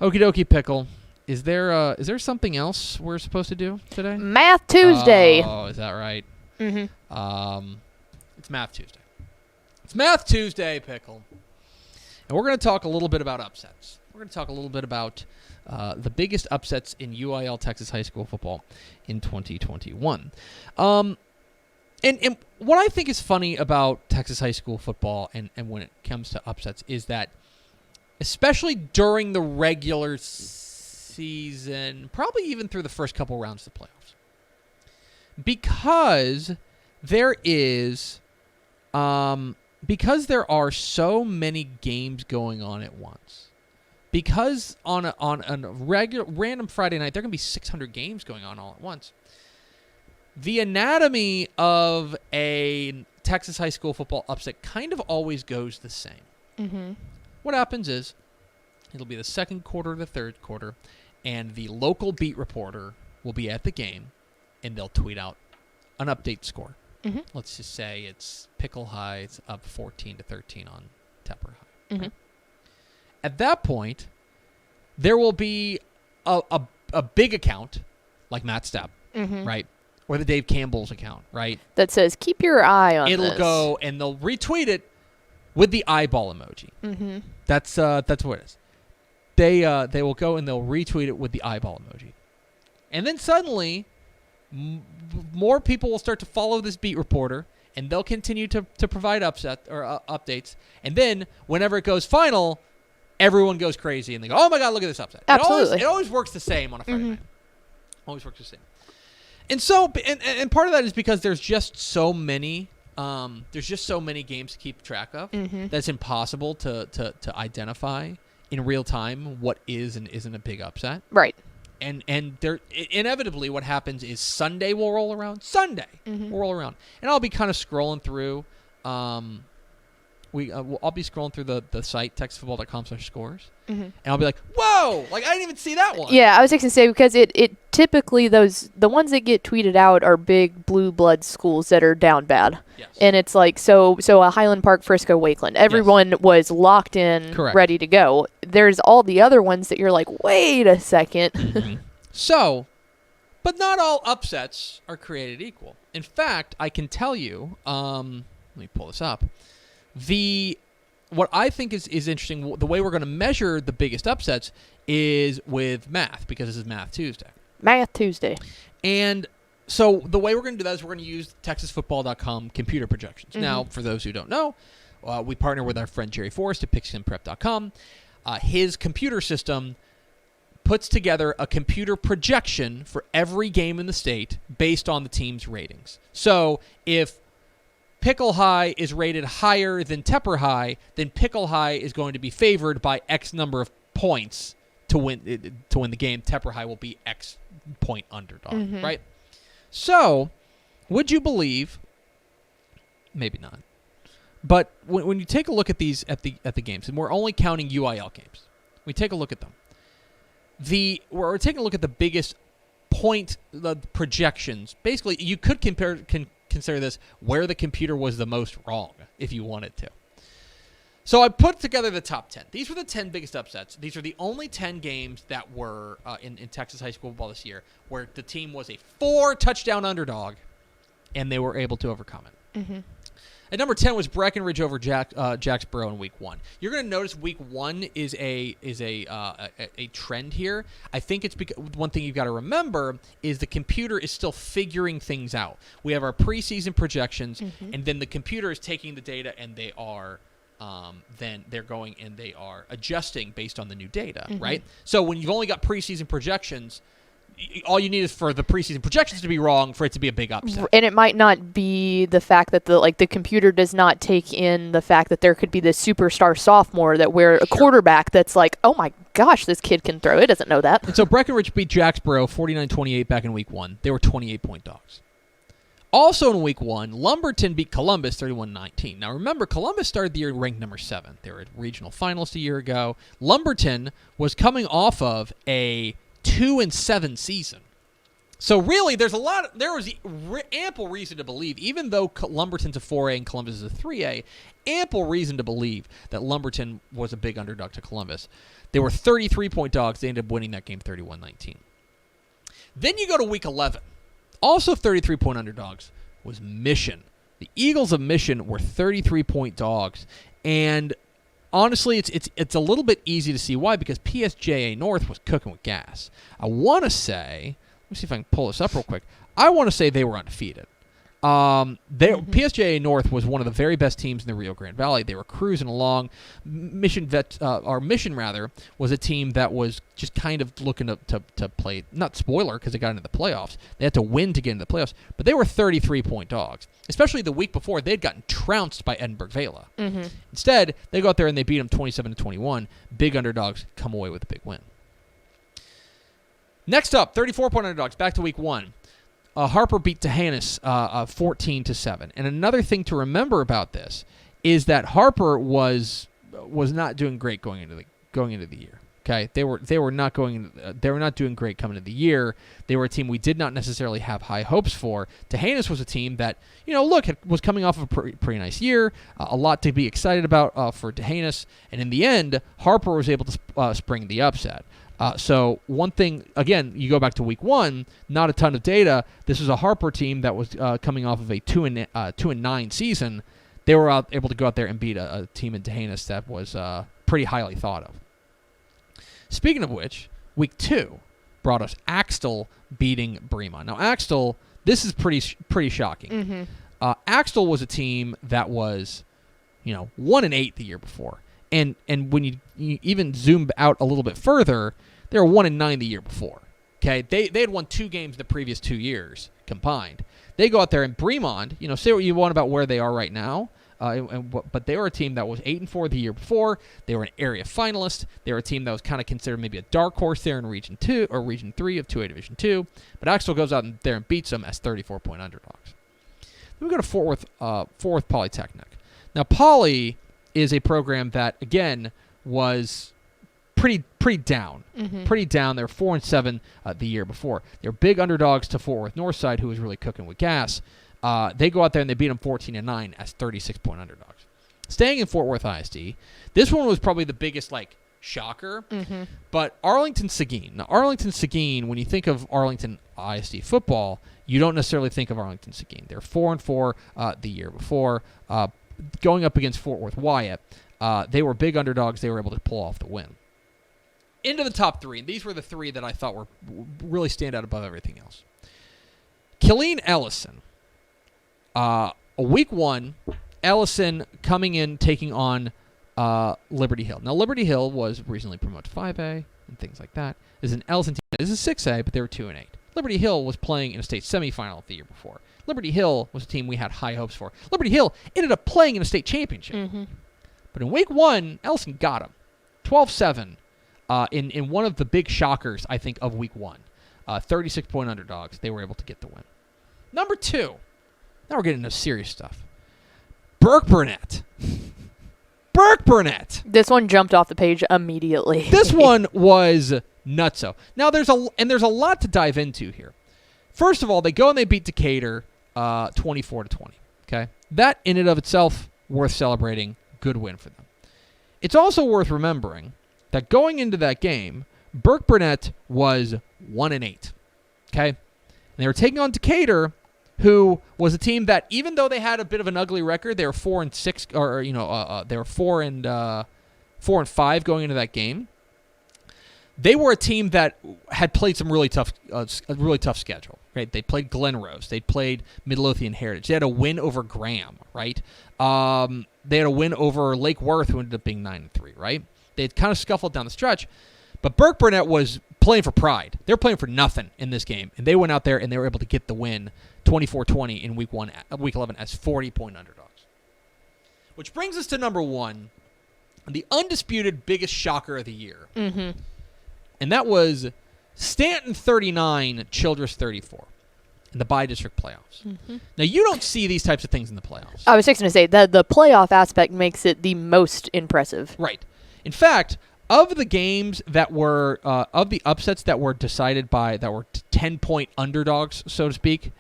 Okie dokie, Pickle. Is there something else we're supposed to do today? Math Tuesday. Oh, is that right? Mm-hmm. It's Math Tuesday. It's Math Tuesday, Pickle. And we're going to talk a little bit about upsets. We're going to talk a little bit about the biggest upsets in UIL Texas high school football in 2021. And what I think is funny about Texas high school football and when it comes to upsets is that, especially during the regular season, probably even through the first couple rounds of the playoffs, because there are so many games going on at once. Because on a random Friday night, there can be 600 games going on all at once. The anatomy of a Texas high school football upset kind of always goes the same. Mm-hmm. What happens is it'll be the second quarter or the third quarter, and the local beat reporter will be at the game, and they'll tweet out an update score. Mm-hmm. Let's just say it's Pickle High, it's up 14-13 on Tepper High. Mm-hmm. Right? At that point, there will be a big account, like Matt Stepp, Mm-hmm. right? Or the Dave Campbell's account, right? That says, keep your eye on It'll this. go, and they'll retweet it with the eyeball emoji. Mm-hmm. That's what it is. They will go and they'll retweet it with the eyeball emoji. And then suddenly, more people will start to follow this beat reporter, and they'll continue to provide updates. And then, whenever it goes final, everyone goes crazy, and they go, oh my God, look at this upset. Absolutely. It always works the same on a Friday night. Always works the same. And so, and part of that is because there's just so many games to keep track of that's impossible to identify in real time what is and isn't a big upset. Right. And there inevitably what happens is Sunday will roll around. Will roll around, and I'll be kind of scrolling through. I'll be scrolling through the site texasfootball.com/scores, and I'll be like, "Whoa! Like I didn't even see that one." Yeah, I was just gonna say because it typically the ones that get tweeted out are big blue blood schools that are down bad, Yes. and it's like so a Highland Park, Frisco, Wakeland. Everyone was locked in, Correct. ready to go. There's all the other ones that you're like, wait a second. So, but not all upsets are created equal. In fact, I can tell you. Let me pull this up. What I think is interesting, the way we're going to measure the biggest upsets is with math, because this is Math Tuesday. Math Tuesday. And so the way we're going to do that is we're going to use TexasFootball.com computer projections. Now, for those who don't know, we partner with our friend Jerry Forrest at PigskinPrep.com. His computer system puts together a computer projection for every game in the state based on the team's ratings. So if Pickle High is rated higher than Tepper High, then Pickle High is going to be favored by X number of points to win the game. Tepper High will be X point underdog, right? So, would you believe? Maybe not. But when you take a look at these at the games, and we're only counting UIL games, we take a look at them. We're taking a look at the biggest point projections. Basically, you could consider this where the computer was the most wrong, if you wanted to. So I put together the top 10. These were the 10 biggest upsets. These are the only 10 games that were in Texas high school football this year where the team was a 4-touchdown underdog, and they were able to overcome it. At number 10 was Breckenridge over Jacksboro in Week 1. You're going to notice Week 1 is a trend here. I think it's because one thing you've got to remember is the computer is still figuring things out. We have our preseason projections, and then the computer is taking the data, and they are then they're going and they are adjusting based on the new data, right? So when you've only got preseason projections, all you need is for the preseason projections to be wrong for it to be a big upset. And it might not be the fact that the computer does not take in the fact that there could be this superstar sophomore that we're a quarterback that's like, oh my gosh, this kid can throw. It doesn't know that. And so Breckenridge beat Jacksboro 49-28 back in Week 1. They were 28-point dogs. Also in Week 1, Lumberton beat Columbus 31-19. Now remember, Columbus started the year ranked number 7. They were a regional finalist a year ago. Lumberton was coming off of a 2-7 season. So really, there was ample reason to believe, even though Lumberton's a 4A and Columbus is a 3A, ample reason to believe that Lumberton was a big underdog to Columbus. They were 33-point dogs. They ended up winning that game 31-19. Then you go to week 11. Also 33-point underdogs was Mission. The Eagles of Mission were 33-point dogs. And honestly, it's a little bit easy to see why, because PSJA North was cooking with gas. I want to say, let me see if I can pull this up real quick. I want to say they were undefeated. PSJA North was one of the very best teams in the Rio Grande Valley. They were cruising along. Mission was a team that was just kind of looking to play, not spoiler because they got into the playoffs. They had to win to get into the playoffs, but they were 33-point dogs. Especially the week before, they'd gotten trounced by Edinburgh Vela. Mm-hmm. Instead, they go out there and they beat them 27-21. Big underdogs come away with a big win. Next up, 34-point underdogs. Back to week 1. Harper beat Tehanis 14-7. And another thing to remember about this is that Harper was not doing great going into the year. Okay, they were not doing great coming into the year. They were a team we did not necessarily have high hopes for. Tehanis was a team that was coming off of a pretty nice year, a lot to be excited about for Tehanis, and in the end, Harper was able to spring the upset. So one thing, again, you go back to week 1, not a ton of data. This was a Harper team that was coming off of a 2-9 season. They were able to go out there and beat a team in Tehanis that was pretty highly thought of. Speaking of which, week 2 brought us Axtell beating Bremont. Now, Axtell, this is pretty shocking. Mm-hmm. Axtell was a team that was, 1-8 the year before. And when you even zoom out a little bit further, they were 1-9 the year before. Okay, they had won 2 games the previous 2 years combined. They go out there and Bremont, say what you want about where they are right now, but they were a team that was 8-4 the year before. They were an area finalist. They were a team that was kind of considered maybe a dark horse there in Region 2 or Region 3 of 2A Division 2. But Axtell goes out there and beats them as 34-point underdogs. Then we go to Fort Worth Polytechnic. Now, Poly is a program that, again, was pretty down. Mm-hmm. Pretty down. They were 4-7 the year before. They're big underdogs to Fort Worth Northside, who was really cooking with gas. They go out there and they beat them 14-9 as 36-point underdogs. Staying in Fort Worth ISD, this one was probably the biggest, shocker. Mm-hmm. But Arlington Seguin. Now, Arlington Seguin, when you think of Arlington ISD football, you don't necessarily think of Arlington Seguin. They're 4-4 the year before. Going up against Fort Worth Wyatt, they were big underdogs. They were able to pull off the win. Into the top 3, and these were the 3 that I thought were really stand out above everything else. Killeen Ellison. Week 1, Ellison coming in, taking on Liberty Hill. Now, Liberty Hill was recently promoted to 5A and things like that. This is an Ellison team. This is 6A, but they were 2-8. Liberty Hill was playing in a state semifinal the year before. Liberty Hill was a team we had high hopes for. Liberty Hill ended up playing in a state championship. Mm-hmm. But in week 1, Ellison got them. 12-7 in one of the big shockers, I think, of week 1. 36-point underdogs. They were able to get the win. Number 2. Now we're getting into serious stuff. Burke Burnett. Burke Burnett. This one jumped off the page immediately. This one was nutso. Now there's a lot to dive into here. First of all, they go and they beat Decatur 24-20. Okay, that in and of itself worth celebrating. Good win for them. It's also worth remembering that going into that game, Burke Burnett was 1-8. Okay, and they were taking on Decatur, who was a team that, even though they had a bit of an ugly record, they were 4-6, or they were 4-5 going into that game. They were a team that had played some really tough schedule. Right? They played Glen Rose. They played Midlothian Heritage. They had a win over Graham. Right? They had a win over Lake Worth, who ended up being 9-3. Right? They had kind of scuffled down the stretch, but Burke Burnett was playing for pride. They're playing for nothing in this game, and they went out there and they were able to get the win, 24-20 in week 11 as 40-point underdogs. Which brings us to number 1, the undisputed biggest shocker of the year. Mm-hmm. And that was Stanton 39, Childress 34 in the bi-district playoffs. Mm-hmm. Now, you don't see these types of things in the playoffs. I was just going to say that the playoff aspect makes it the most impressive. Right. In fact, Of the games that were of the upsets that were decided by that were 10-point underdogs, so to speak,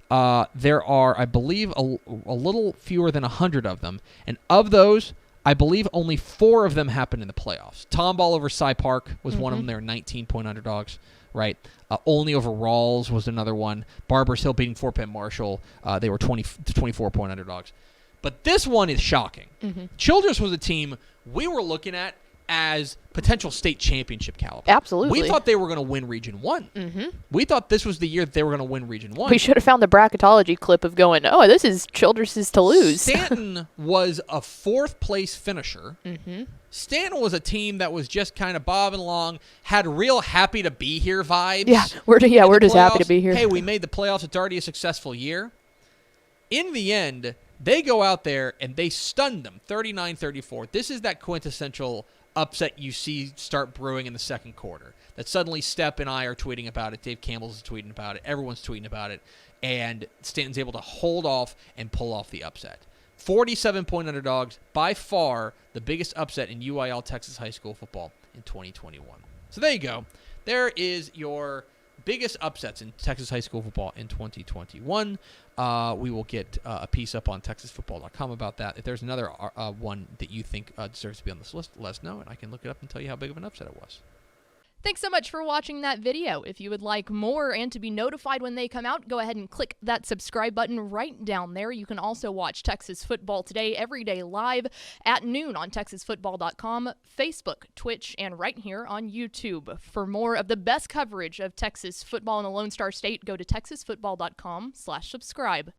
there are, I believe, a little fewer than 100 of them, and of those, I believe only 4 of them happened in the playoffs. Tomball over Cy Park was one of them. They were 19-point underdogs, right? Only over Rawls was another one. Barbers Hill beating Fort Bend Marshall. They were 20 to 24-point underdogs. But this one is shocking. Childress was a team we were looking at as potential state championship caliber. Absolutely. We thought they were going to win Region 1. We thought this was the year that they were going to win Region 1. We should have found the bracketology clip of going, oh, this is Childress's to lose. Stanton was a 4th-place finisher. Stanton was a team that was just kind of bobbing along, had real happy to be here vibes. Yeah, we're just happy to be here. Hey, we made the playoffs. It's already a successful year. In the end, they go out there and they stunned them, 39-34. This is that quintessential upset you see start brewing in the second quarter. That suddenly Stepp and I are tweeting about it. Dave Campbell's tweeting about it. Everyone's tweeting about it. And Stanton's able to hold off and pull off the upset. 47-point underdogs, by far the biggest upset in UIL Texas high school football in 2021. So there you go. There is your biggest upsets in Texas high school football in 2021. We will get a piece up on TexasFootball.com about that. If there's another one that you think deserves to be on this list, let us know, and I can look it up and tell you how big of an upset it was. Thanks so much for watching that video. If you would like more and to be notified when they come out, go ahead and click that subscribe button right down there. You can also watch Texas Football Today every day live at noon on TexasFootball.com, Facebook, Twitch, and right here on YouTube. For more of the best coverage of Texas football in the Lone Star State, go to TexasFootball.com/subscribe.